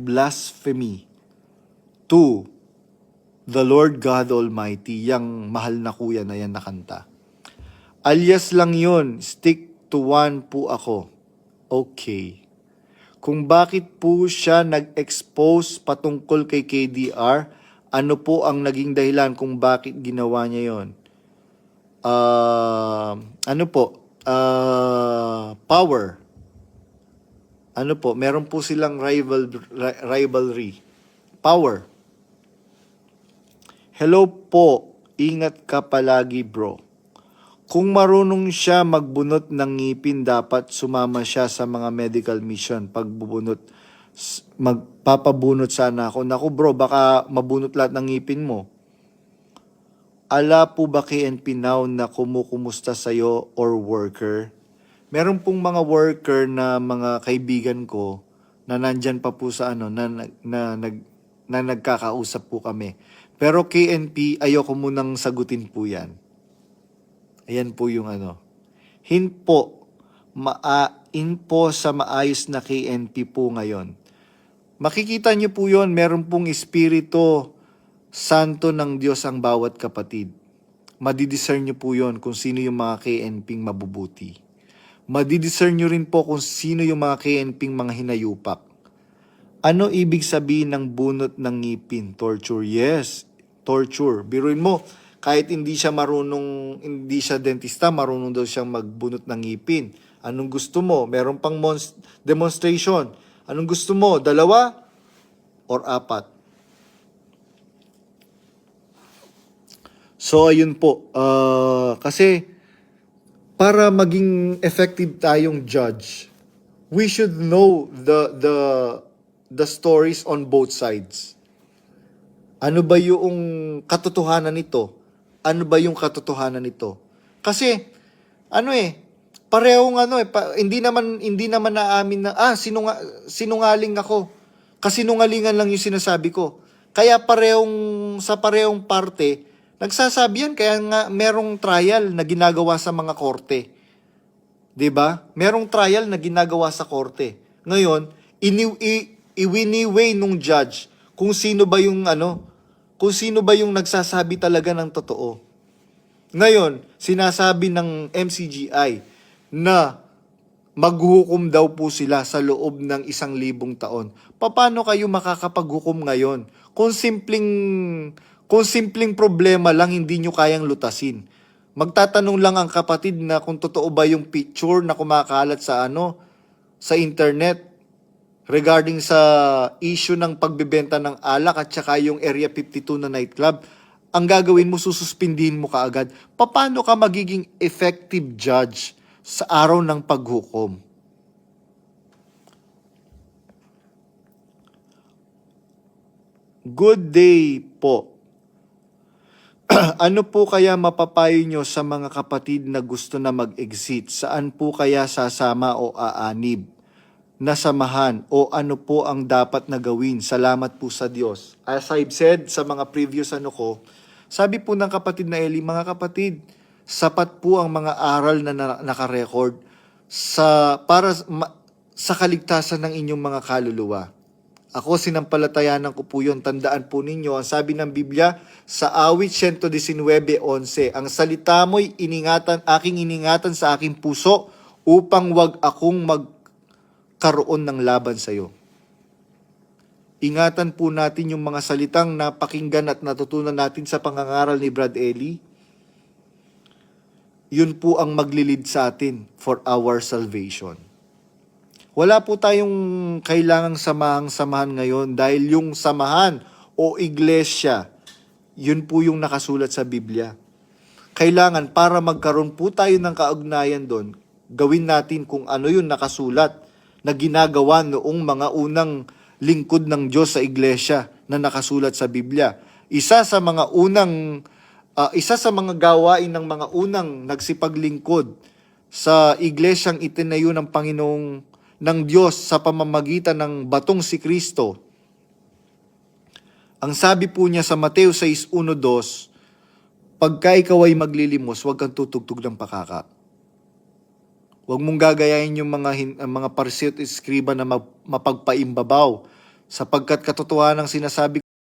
blasphemy to the Lord God Almighty, yang mahal na kuya na yan na kanta. Alias lang yun, stick to one po ako. Okay. Kung bakit po siya nag-expose patungkol kay KDR, ano po ang naging dahilan kung bakit ginawa niya yon? Power. Meron po silang rivalry. Power. Hello po, ingat ka palagi bro. Kung marunong siya magbunot ng ngipin, dapat sumama siya sa mga medical mission. Magpapabunot sana ako. Naku bro, baka mabunot lahat ng ngipin mo. Ala po ba KNP now na kumukumusta sa'yo or worker? Meron pong mga worker na mga kaibigan ko na nandyan pa po sa na nagkakausap po kami. Pero KNP, ayoko munang sagutin po yan. Ayan po yung Hinpo sa maayos na KNP po ngayon. Makikita niyo po yon, meron pong Espiritu Santo ng Diyos ang bawat kapatid. Madidiscern niyo po yon kung sino yung mga KNPing mabubuti. Madidiscern niyo rin po kung sino yung mga KNPing mga hinayupak. Ano ibig sabihin ng bunot ng ngipin? Torture. Yes, torture. Biruin mo, kahit hindi siya dentista, marunong daw siyang magbunot ng ngipin. Anong gusto mo? Meron pang demonstration. Anong gusto mo? 2 or 4? So, ayun po. Kasi, para maging effective tayong judge, we should know the stories on both sides. Ano ba yung katotohanan nito? Ano ba yung katotohanan nito? Kasi, parehong hindi naman naamin na, sinungaling ako. Kasinungalingan lang yung sinasabi ko. Kaya sa parehong parte, nagsasabi yan, kaya nga merong trial na ginagawa sa mga korte. 'Di ba? Merong trial na ginagawa sa korte. Ngayon, iwiniway nung judge kung sino ba yung nagsasabi talaga ng totoo. Ngayon, sinasabi ng MCGI na maghuhukom daw po sila sa loob ng 1,000 taon. Paano kayo makakapaghukom ngayon? Kung simpleng problema lang hindi nyo kayang lutasin. Magtatanong lang ang kapatid na kung totoo ba yung picture na kumakalat sa internet regarding sa issue ng pagbebenta ng alak at saka yung Area 52 na nightclub. Ang gagawin mo, sususpindihin mo kaagad. Paano ka magiging effective judge sa araw ng paghukom? Good day po. Ano po kaya mapapayo nyo sa mga kapatid na gusto na mag-exit? Saan po kaya sasama o aanib na samahan? O ano po ang dapat na gawin? Salamat po sa Diyos. As I've said sa mga previous sabi po ng kapatid na Eli, mga kapatid, sapat po ang mga aral na nakarecord para sa kaligtasan ng inyong mga kaluluwa. Ako, sinampalatayanan ko po yun. Tandaan po ninyo, ang sabi ng Biblia sa awit 119:11, ang salita mo'y aking iningatan sa aking puso upang wag akong magkaroon ng laban sa iyo. Ingatan po natin yung mga salitang napakinggan at natutunan natin sa pangangaral ni Brad Eli. Yun po ang maglilid sa atin for our salvation. Wala po tayong kailangang samahan ngayon dahil yung samahan o iglesia, yun po yung nakasulat sa Biblia. Kailangan para magkaroon po tayo ng kaugnayan doon, gawin natin kung ano yung nakasulat na ginagawa noong mga unang lingkod ng Diyos sa iglesia na nakasulat sa Biblia. Isa sa mga gawain ng mga unang nagsipaglingkod sa iglesyang itinayo ng Panginoong ng Diyos sa pamamagitan ng batong si Kristo. Ang sabi po niya sa Mateo 6:1-2, pagka ikaw ay maglilimos, huwag kang tutugtog ng pakaka. Huwag mong gagayahin yung mga Pariseo at Eskriba na mapagpaimbabaw sapagkat katotohanan ng sinasabi